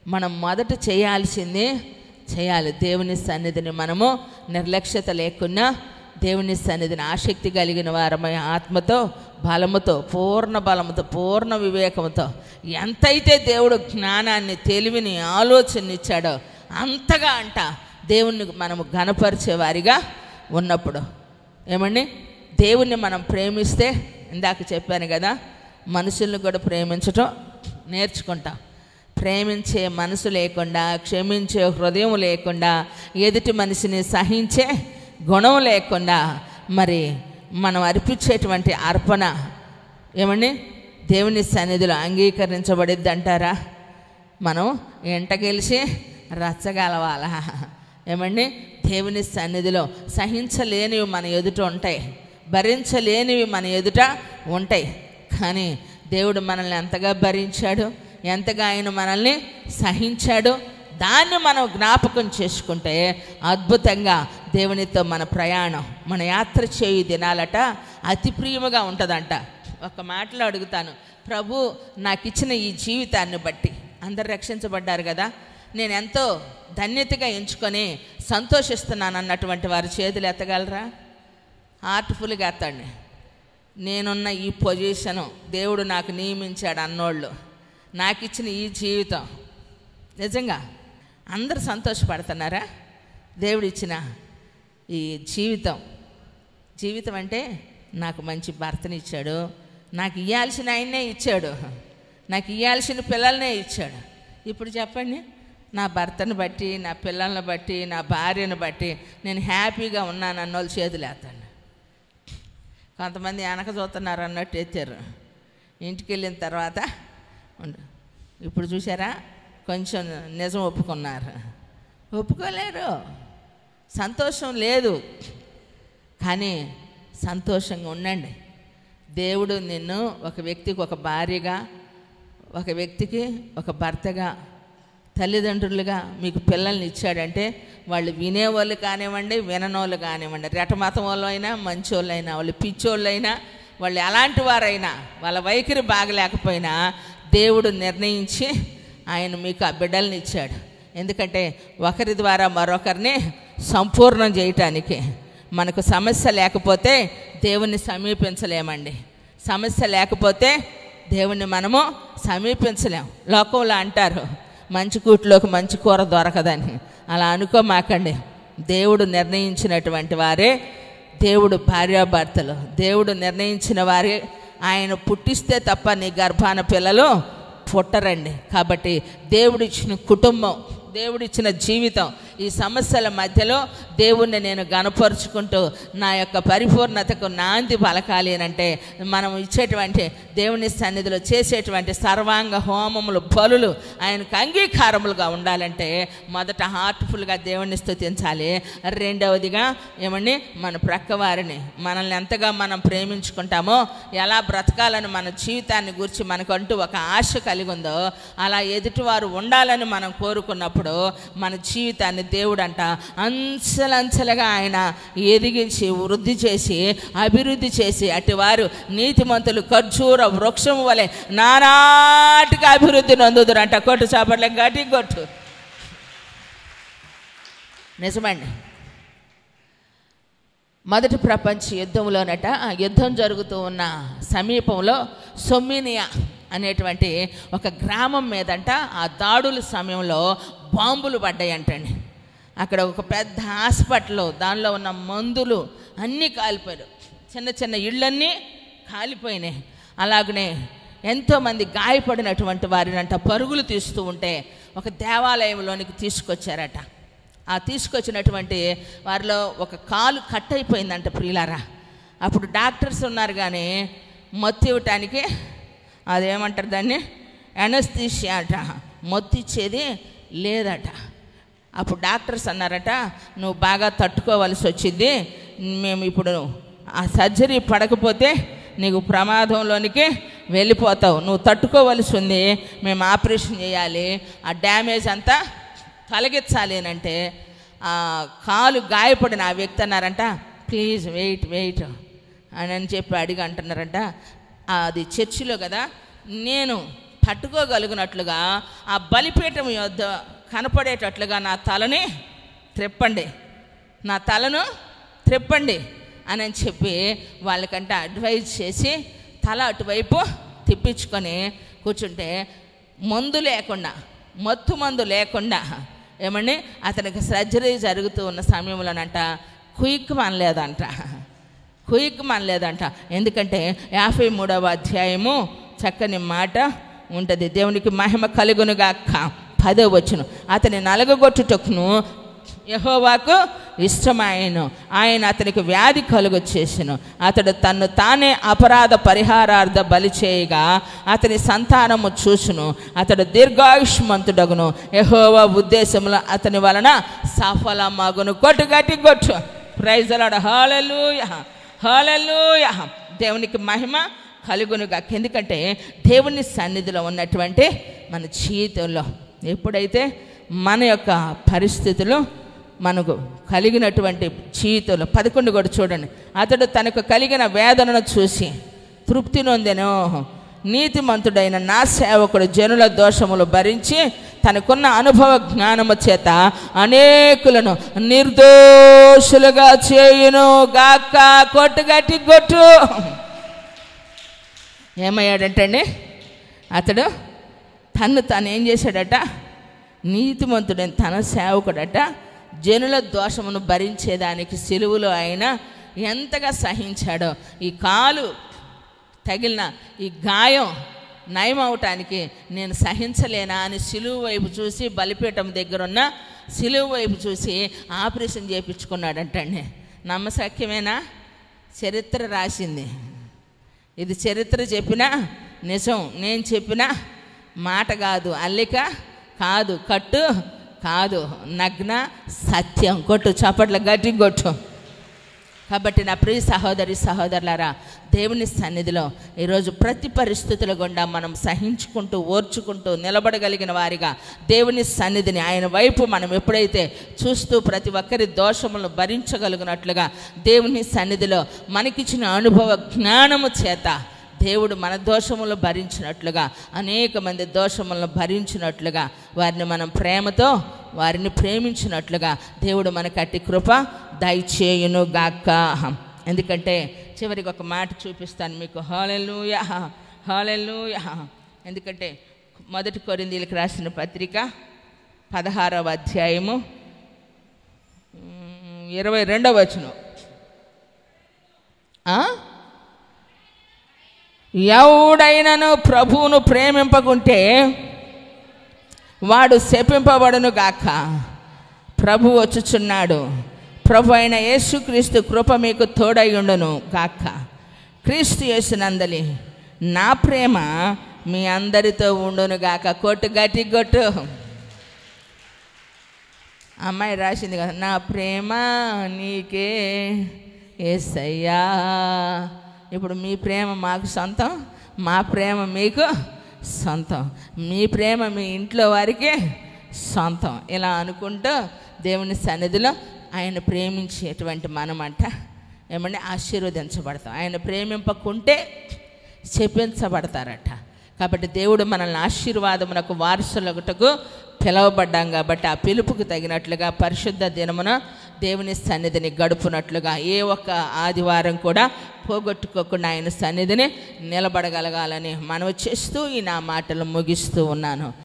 మనం మొదట చేయాల్సింది చేయాలి. దేవుని సన్నిధిని మనము నిర్లక్ష్యత లేకుండా దేవుని సన్నిధిని ఆసక్తి కలిగిన వారమై ఆత్మతో బలముతో పూర్ణ బలముతో పూర్ణ వివేకంతో ఎంతైతే దేవుడు జ్ఞానాన్ని తెలివిని ఆలోచన ఇచ్చాడో అంతగా దేవుణ్ణి మనము ఘనపరిచేవారిగా ఉన్నప్పుడు ఏమండి దేవుణ్ణి మనం ప్రేమిస్తే ఇందాక చెప్పాను కదా, మనుషుల్ని కూడా ప్రేమించటం నేర్చుకుంటాం. ప్రేమించే మనసు లేకుండా, క్షమించే హృదయం లేకుండా, ఎదుటి మనిషిని సహించే గుణం లేకుండా మరి మనం అర్పించేటువంటి అర్పణ ఏమండి దేవుని సన్నిధిలో అంగీకరించబడిద్ది అంటారా? మనం ఎంట గెలిచి రచ్చగలవాలా? ఏమండి దేవుని సన్నిధిలో సహించలేనివి మన ఎదుట ఉంటాయి, భరించలేనివి మన ఎదుట ఉంటాయి. కానీ దేవుడు మనల్ని ఎంతగా భరించాడు, ఎంతగా ఆయన మనల్ని సహించాడు, దాన్ని మనం జ్ఞాపకం చేసుకుంటే అద్భుతంగా దేవునితో మన ప్రయాణం, మన యాత్ర చేయు దినాలట అతి ప్రియముగా ఉంటుందంట. ఒక మాటలో అడుగుతాను, ప్రభు నాకు ఇచ్చిన ఈ జీవితాన్ని బట్టి అందరు రక్షించబడ్డారు కదా, నేను ఎంతో ధన్యతగా ఎంచుకొని సంతోషిస్తున్నాను అన్నటువంటి వారి చేతులు ఎత్తగలరా? హార్ట్ఫుల్గా ఎత్తండి. నేనున్న ఈ పొజిషను దేవుడు నాకు నియమించాడు అన్నోళ్ళు, నాకు ఇచ్చిన ఈ జీవితం, నిజంగా అందరు సంతోషపడుతున్నారా? దేవుడు ఇచ్చిన ఈ జీవితం అంటే నాకు మంచి భర్తని ఇచ్చాడు, నాకు ఇవ్వాల్సిన ఆయన్నే ఇచ్చాడు, నాకు ఇవ్వాల్సిన పిల్లల్నే ఇచ్చాడు. ఇప్పుడు చెప్పండి, నా భర్తను బట్టి, నా పిల్లల్ని బట్టి, నా భార్యను బట్టి నేను హ్యాపీగా ఉన్నాను అన్నోళ్ళు చేతులు ఎత్తండి. కొంతమంది వెనక చూస్తున్నారు అన్నట్టు ఎత్తారు. ఇంటికి వెళ్ళిన తర్వాత ఇప్పుడు చూసారా కొంచెం నిజం ఒప్పుకున్నారు. ఒప్పుకోలేరు, సంతోషం లేదు. కానీ సంతోషంగా ఉండండి. దేవుడు నిన్ను ఒక వ్యక్తికి ఒక భార్యగా, ఒక వ్యక్తికి ఒక భర్తగా, తల్లిదండ్రులుగా మీకు పిల్లల్ని ఇచ్చాడంటే వాళ్ళు వినేవాళ్ళు కానివ్వండి, విననోళ్ళు కానివ్వండి, రెటమతం వాళ్ళు అయినా, మంచోళ్ళు అయినా, వాళ్ళు పిచ్చోళ్ళు అయినా, వాళ్ళు ఎలాంటి వారైనా, వాళ్ళ వైఖరి బాగలేకపోయినా దేవుడు నిర్ణయించి ఆయన మీకు ఆ బిడ్డల్ని ఇచ్చాడు. ఎందుకంటే ఒకరి ద్వారా మరొకరిని సంపూర్ణం చేయటానికి. మనకు సమస్య లేకపోతే దేవుణ్ణి సమీపించలేమండి. సమస్య లేకపోతే దేవుణ్ణి మనము సమీపించలేం. లోకంలో అంటారు మంచి కూట్లోకి మంచి కూర దొరకదని. అలా అనుకోమాకండి. దేవుడు నిర్ణయించినటువంటి వారే దేవుడు భార్యాభర్తలు. దేవుడు నిర్ణయించిన వారే ఆయన పుట్టిస్తే తప్ప నీ గర్భాన పిల్లలు పుట్టరండి. కాబట్టి దేవుడిచ్చిన కుటుంబం, దేవుడిచ్చిన జీవితం, ఈ సమస్యల మధ్యలో దేవుణ్ణి నేను గనపరుచుకుంటూ నా యొక్క పరిపూర్ణతకు నాంది పలకాలి అంటే మనం ఇచ్చేటువంటి దేవుని సన్నిధిలో చేసేటువంటి సర్వాంగ హోమములు, బలులు ఆయనకు అంగీకారములుగా ఉండాలంటే మొదట హార్ట్ఫుల్గా దేవుణ్ణి స్తుతించాలి. రెండవదిగా ఏమండి మన ప్రక్కవారిని, మనల్ని ఎంతగా మనం ప్రేమించుకుంటామో, ఎలా బ్రతకాలని మన జీవితాన్ని గురించి మనకంటూ ఒక ఆశ కలిగి ఉందో అలా ఎదుటివారు ఉండాలని మనం కోరుకున్నప్పుడు మన జీవితాన్ని దేవుడంట అంచెలంచెలుగా ఆయన ఎదిగించి వృద్ధి చేసి అభివృద్ధి చేసి అటువారు నీతిమంతులు ఖర్జూర వృక్షం వలె నానాటికి అభివృద్ధి నొందుదురంట. కొట్టు చాపట్ల గట్టి కొట్టు. నిజమండి. మొదటి ప్రపంచ యుద్ధంలోనట, ఆ యుద్ధం జరుగుతూ ఉన్న సమీపంలో సొమ్మినియా అనేటువంటి ఒక గ్రామం మీదంట ఆ దాడుల సమయంలో బాంబులు పడ్డాయంటండి. అక్కడ ఒక పెద్ద హాస్పిటల్, దానిలో ఉన్న మందులు అన్నీ కాలిపోయారు. చిన్న చిన్న ఇళ్ళన్నీ కాలిపోయినాయి. అలాగనే ఎంతోమంది గాయపడినటువంటి వారినంట పరుగులు తీస్తూ ఉంటే ఒక దేవాలయంలోనికి తీసుకొచ్చారట. ఆ తీసుకొచ్చినటువంటి వారిలో ఒక కాలు కట్ అయిపోయిందంట ప్రియులారా. అప్పుడు డాక్టర్స్ ఉన్నారు కానీ మత్తు ఇవ్వటానికి అదేమంటారు దాన్ని, ఎనస్థీషియా అట, మత్తు ఇచ్చేది లేదట. అప్పుడు డాక్టర్స్ అన్నారట, నువ్వు బాగా తట్టుకోవాల్సి వచ్చింది, మేము ఇప్పుడు ఆ సర్జరీ పడకపోతే నీకు ప్రమాదంలోనికి వెళ్ళిపోతావు, నువ్వు తట్టుకోవలసి ఉంది, మేము ఆపరేషన్ చేయాలి, ఆ డ్యామేజ్ అంతా తొలగించాలి అంటే ఆ కాలు గాయపడిన ఆ వ్యక్తి అన్నారంట, ప్లీజ్ వెయిట్ అని చెప్పి అడిగి అంటున్నారంట. అది చర్చిలో కదా, నేను పట్టుకోగలిగినట్లుగా ఆ బలిపీఠం యొద్ద కనపడేటట్లుగా నా తలని త్రిప్పండి, నా తలను త్రిప్పండి అని చెప్పి వాళ్ళకంటే అడ్వైజ్ చేసి తల అటువైపు తిప్పించుకొని కూర్చుంటే మందు లేకుండా, మత్తు మందు లేకుండా ఏమండి అతనికి సర్జరీ జరుగుతూ ఉన్న సమయంలోనంట కుయిక్ మనలేదంట. ఎందుకంటే 53వ అధ్యాయము చక్కని మాట ఉంటుంది. దేవునికి మహిమ కలుగునుగాక. 10వ వచనం, అతని నలగగొట్టుటకును యెహోవాకు ఇష్టమాయను, ఆయన అతనికి వ్యాధి కలుగ చేసెను. అతడు తన్ను తానే అపరాధ పరిహారార్థ బలి చేయగా అతని సంతానము చూసును, అతడు దీర్ఘాయుష్మంతుడగును, యెహోవా ఉద్దేశములో అతని వలన సఫలమగును. కొట్టు గట్టి కొట్టు. Praise the lord. Hallelujah, hallelujah. దేవునికి మహిమ కలుగునుగా. ఎందుకంటే దేవుని సన్నిధిలో ఉన్నటువంటి మన జీవితంలో ఎప్పుడైతే మన యొక్క పరిస్థితులు మనకు కలిగినటువంటి జీవితంలో 11 కూడా చూడండి, అతడు తనకు కలిగిన వేదనను చూసి తృప్తి నొందెను, నీతిమంతుడైన నా సేవకుడు జనుల దోషములు భరించి తనకున్న అనుభవ జ్ఞానము చేత అనేకులను నిర్దోషులుగా చేయును గాక. కొట్టు గట్టి కొట్టు. ఏమయ్యాడంటండి అతడు? తాను ఏం చేశాడట? నీతిమంతుడైన తన సేవకుడట జనుల దోషమును భరించేదానికి సిలువలో ఆయన ఎంతగా సహించాడో, ఈ కాలు తగిలిన ఈ గాయం నయం అవటానికి నేను సహించలేనా అని సిలువ వైపు చూసి, బలిపీఠం దగ్గరున్న సిలువ వైపు చూసి ఆపరేషన్ చేయించుకున్నాడంటండి. నమ్మశక్యమేనా? చరిత్ర రాసింది ఇది. చరిత్ర చెప్పినా నిజం, నేను చెప్పిన మాట కాదు, అల్లిక కాదు, కట్టు కాదు, నగ్న సత్యం. కొట్టు చప్పట్ల గట్టి కొట్టు. కాబట్టి నా ప్రియ సహోదరి సహోదరులారా, దేవుని సన్నిధిలో ఈరోజు ప్రతి పరిస్థితుల గుండా మనం సహించుకుంటూ ఓర్చుకుంటూ నిలబడగలిగిన వారిగా దేవుని సన్నిధిని ఆయన వైపు మనం ఎప్పుడైతే చూస్తూ ప్రతి ఒక్కరి దోషములను భరించగలిగినట్లుగా దేవుని సన్నిధిలో మనకిచ్చిన అనుభవ జ్ఞానము చేత దేవుడు మన దోషములను భరించినట్లుగా, అనేక మంది దోషములను భరించినట్లుగా, వారిని మనం ప్రేమతో వారిని ప్రేమించినట్లుగా దేవుడు మనకు అట్టి కృప దయచేయును గాక. ఎందుకంటే చివరికి ఒక మాట చూపిస్తాను మీకు. హల్లెలూయా, హల్లెలూయా. ఎందుకంటే 1 కొరింథీయులకు రాసిన పత్రిక 16వ అధ్యాయము 22వ వచనం, ఎవడైనను ప్రభువును ప్రేమింపకుంటే వాడు శపింపబడును గాక. ప్రభు వచ్చుచున్నాడు. ప్రభు అయిన యేసుక్రీస్తు కృప మీకు తోడైయుండును గాక. క్రీస్తు యేసునందలి నా ప్రేమ మీ అందరితో ఉండును గాక. కొట్టు గట్టి కొట్టు. అమ్మాయి రాసింది కదా, నా ప్రేమ నీకే యేసయ్యా. ఇప్పుడు మీ ప్రేమ మాకు సొంతం, మా ప్రేమ మీకు సొంతం, మీ ప్రేమ మీ ఇంట్లో వారికి సొంతం. ఇలా అనుకుంటూ దేవుని సన్నిధిలో ఆయన ప్రేమించేటువంటి మనమంట ఏమంటే ఆశీర్వదించబడతాం. ఆయన ప్రేమింపకుంటే శపించబడతారట. కాబట్టి దేవుడు మనల్ని ఆశీర్వాదమునకు వారసులగుటకు పిలువబడ్డాం కాబట్టి ఆ పిలుపుకు తగినట్లుగా పరిశుద్ధ దినమున దేవుని సన్నిధిని గడుపునట్లుగా ఏ ఒక్క ఆదివారం కూడా పోగొట్టుకోకుండా ఆయన సన్నిధిని నిలబడగలగాలని మనవి చేస్తూ ఈ నా మాటలు ముగిస్తూ ఉన్నాను.